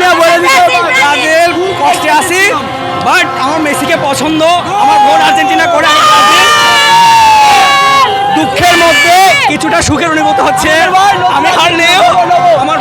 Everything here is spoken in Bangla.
নিয়ে বলে দিতে ব্রাজিল কষ্টে আছি, বাট আমার মেসিকে পছন্দ, আমার ভোট আর্জেন্টিনা করে আমি ব্রাজিল। দুঃখের মধ্যে কিছুটা সুখের অনুভূতি হচ্ছে, আমি হারলেও আমার